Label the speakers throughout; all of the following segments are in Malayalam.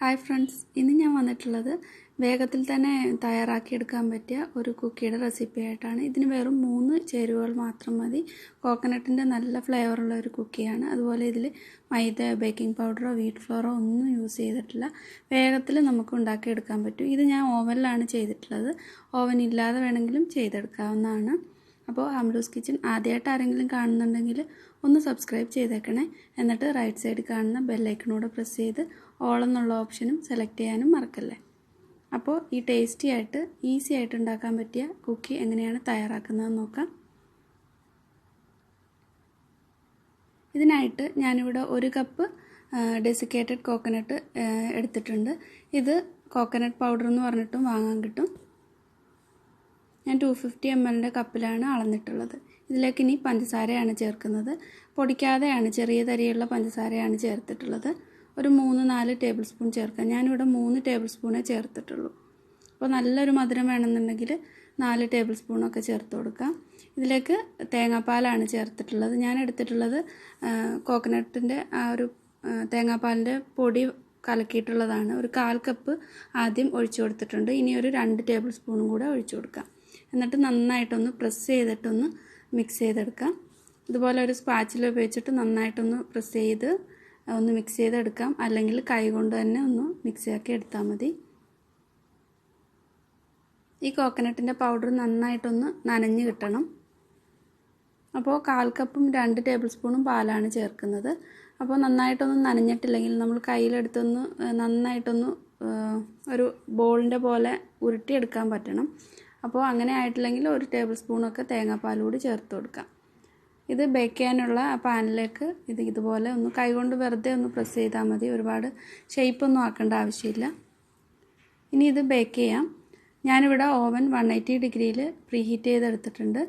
Speaker 1: Hi friends, ഇന്ന് ഞാൻ വന്നിട്ടുള്ളത് വേഗത്തിൽ തന്നെ തയ്യാറാക്കിയെടുക്കാൻ പറ്റിയ ഒരു കുക്കിയുടെ റെസിപ്പി ആയിട്ടാണ്. ഇതിന് വെറും 3 ചേരുവകൾ മാത്രം മതി. കോക്കനട്ടിന്റെ നല്ല ഫ്ലേവർ ഉള്ള ഒരു കുക്കിയാണ്. അതുപോലെ ഇതിൽ മൈദ, ബേക്കിംഗ് പൗഡറോ വീറ്റ് ഫ്ലോറോ ഒന്നും യൂസ് ചെയ്തിട്ടില്ല. വേഗത്തിൽ നമുക്ക് ഉണ്ടാക്കിയെടുക്കാൻ പറ്റും. ഇത് ഞാൻ ഓവനിലാണ് ചെയ്തിട്ടുള്ളത്. ഓവൻ ഇല്ലാതെ വേണമെങ്കിലും ചെയ്തെടുക്കാവുന്നതാണ്. അപ്പോൾ ഹംലൂസ് കിച്ചൺ ആദ്യമായിട്ട് ആരെങ്കിലും കാണുന്നുണ്ടെങ്കിൽ ഒന്ന് സബ്സ്ക്രൈബ് ചെയ്തേക്കണേ. എന്നിട്ട് റൈറ്റ് സൈഡിൽ കാണുന്ന ബെല്ലൈക്കണോട് പ്രസ് ചെയ്ത് ഓൾ എന്നുള്ള ഓപ്ഷനും സെലക്ട് ചെയ്യാനും മറക്കല്ലേ. അപ്പോൾ ഈ ടേസ്റ്റി ആയിട്ട് ഈസി ആയിട്ട് ഉണ്ടാക്കാൻ പറ്റിയ കുക്കി എങ്ങനെയാണ് തയ്യാറാക്കുന്നതെന്ന് നോക്കാം. ഇതിനായിട്ട് ഞാനിവിടെ 1 കപ്പ് ഡെസിക്കേറ്റഡ് കോക്കനട്ട് എടുത്തിട്ടുണ്ട്. ഇത് കോക്കനട്ട് പൗഡർ എന്ന് പറഞ്ഞിട്ടും വാങ്ങാൻ കിട്ടും. ഞാൻ 250 ml കപ്പിലാണ് അളന്നിട്ടുള്ളത്. ഇതിലേക്ക് ഇനി പഞ്ചസാരയാണ് ചേർക്കുന്നത്. പൊടിക്കാതെയാണ്, ചെറിയ തരിയുള്ള പഞ്ചസാരയാണ് ചേർത്തിട്ടുള്ളത്. ഒരു 3-4 ടേബിൾ സ്പൂൺ ചേർക്കാം. ഞാനിവിടെ 3 ടേബിൾ സ്പൂണേ ചേർത്തിട്ടുള്ളൂ. അപ്പോൾ നല്ലൊരു മധുരം വേണമെന്നുണ്ടെങ്കിൽ 4 ടേബിൾ സ്പൂണൊക്കെ ചേർത്ത് കൊടുക്കാം. ഇതിലേക്ക് തേങ്ങാപ്പാലാണ് ചേർത്തിട്ടുള്ളത്. ഞാൻ എടുത്തിട്ടുള്ളത് കോക്കനട്ടിൻ്റെ ആ ഒരു തേങ്ങാപ്പാലിൻ്റെ പൊടി കലക്കിയിട്ടുള്ളതാണ്. ഒരു 1/4 കപ്പ് ആദ്യം ഒഴിച്ചു കൊടുത്തിട്ടുണ്ട്. ഇനി ഒരു 2 ടേബിൾ സ്പൂണും കൂടെ ഒഴിച്ചു കൊടുക്കാം. എന്നിട്ട് നന്നായിട്ടൊന്ന് പ്രസ് ചെയ്തിട്ടൊന്ന് മിക്സ് ചെയ്തെടുക്കാം. ഇതുപോലെ ഒരു സ്പാച്ചില ഉപയോഗിച്ചിട്ട് നന്നായിട്ടൊന്ന് പ്രസ് ചെയ്ത് ഒന്ന് മിക്സ് ചെയ്തെടുക്കാം. അല്ലെങ്കിൽ കൈ കൊണ്ട് തന്നെ ഒന്ന് മിക്സ് ആക്കി എടുത്താൽ മതി. ഈ കോക്കനട്ടിൻ്റെ പൗഡർ നന്നായിട്ടൊന്ന് നനഞ്ഞ് കിട്ടണം. അപ്പോൾ 1/4 കപ്പും 2 ടേബിൾ സ്പൂണും പാലാണ് ചേർക്കുന്നത്. അപ്പോൾ നന്നായിട്ടൊന്ന് നനഞ്ഞിട്ടില്ലെങ്കിൽ നമ്മൾ കയ്യിലെടുത്തൊന്ന് നന്നായിട്ടൊന്ന് ഒരു ബോളിൻ്റെ പോലെ ഉരുട്ടിയെടുക്കാൻ പറ്റണം. അപ്പോൾ അങ്ങനെ ആയിട്ടില്ലെങ്കിൽ 1 ടേബിൾ സ്പൂണൊക്കെ തേങ്ങാപ്പാൽ കൂടി ചേർത്ത് കൊടുക്കാം. ഇത് ബേക്ക് ചെയ്യാനുള്ള പാനിലേക്ക് ഇതുപോലെ ഒന്ന് കൈകൊണ്ട് വെറുതെ ഒന്ന് പ്രസ് ചെയ്താൽ മതി. ഒരുപാട് ഷേപ്പൊന്നും ആക്കേണ്ട ആവശ്യമില്ല. ഇനി ഇത് ബേക്ക് ചെയ്യാം. ഞാനിവിടെ ഓവൻ 180 ഡിഗ്രിയിൽ പ്രീഹീറ്റ് ചെയ്തെടുത്തിട്ടുണ്ട്.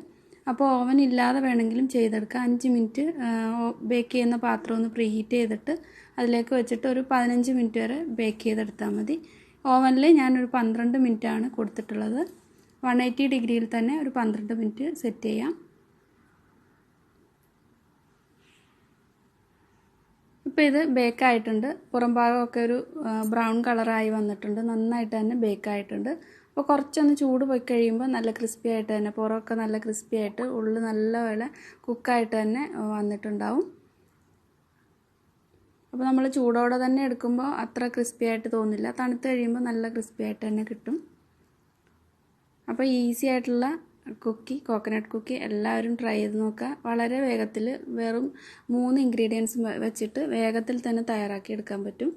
Speaker 1: അപ്പോൾ ഓവൻ ഇല്ലാതെ വേണമെങ്കിലും ചെയ്തെടുക്കാം. 5 മിനിറ്റ് ബേക്ക് ചെയ്യുന്ന പാത്രം ഒന്ന് പ്രീഹീറ്റ് ചെയ്തിട്ട് അതിലേക്ക് വെച്ചിട്ട് ഒരു 15 മിനിറ്റ് വരെ ബേക്ക് ചെയ്തെടുത്താൽ മതി. ഓവനിൽ ഞാനൊരു 12 മിനിറ്റാണ് കൊടുത്തിട്ടുള്ളത്. 180 ഡിഗ്രിയിൽ തന്നെ ഒരു 12 മിനിറ്റ് സെറ്റ് ചെയ്യാം. ഇപ്പോൾ ഇത് ബേക്കായിട്ടുണ്ട്. പുറം ഭാഗമൊക്കെ ഒരു ബ്രൗൺ കളറായി വന്നിട്ടുണ്ട്. നന്നായിട്ട് തന്നെ ബേക്കായിട്ടുണ്ട്. അപ്പോൾ കുറച്ചൊന്ന് ചൂട് പോയി കഴിയുമ്പോൾ നല്ല ക്രിസ്പി ആയിട്ട് തന്നെ, പുറമൊക്കെ നല്ല ക്രിസ്പി ആയിട്ട് ഉള്ളിൽ നല്ലപോലെ കുക്കായിട്ട് തന്നെ വന്നിട്ടുണ്ടാവും. അപ്പോൾ നമ്മൾ ചൂടോടെ തന്നെ എടുക്കുമ്പോൾ അത്ര ക്രിസ്പി ആയിട്ട് തോന്നില്ല. തണുത്ത് കഴിയുമ്പോൾ നല്ല ക്രിസ്പി ആയിട്ട് തന്നെ കിട്ടും. അപ്പോൾ ഈസി ആയിട്ടുള്ള കുക്കി, കോക്കനട്ട് കുക്കി എല്ലാവരും ട്രൈ ചെയ്ത് നോക്കുക. വളരെ വേഗത്തിൽ വെറും 3 ഇൻഗ്രീഡിയൻസ് വെച്ചിട്ട് വേഗത്തിൽ തന്നെ തയ്യാറാക്കി എടുക്കാൻ പറ്റും.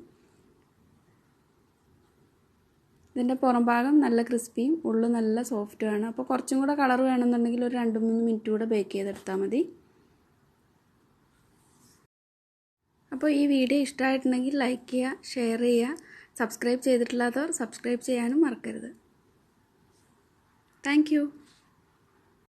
Speaker 1: ഇതിൻ്റെ പുറം ഭാഗം നല്ല ക്രിസ്പിയും ഉള്ളു നല്ല സോഫ്റ്റുമാണ്. അപ്പോൾ കുറച്ചും കൂടെ കളർ വേണമെന്നുണ്ടെങ്കിൽ ഒരു 2-3 മിനിറ്റ് കൂടെ ബേക്ക് ചെയ്തെടുത്താൽ മതി. അപ്പോൾ ഈ വീഡിയോ ഇഷ്ടമായിട്ടുണ്ടെങ്കിൽ ലൈക്ക് ചെയ്യുക, ഷെയർ ചെയ്യുക. സബ്സ്ക്രൈബ് ചെയ്തിട്ടില്ലാത്തവർ സബ്സ്ക്രൈബ് ചെയ്യാനും മറക്കരുത്. Thank you.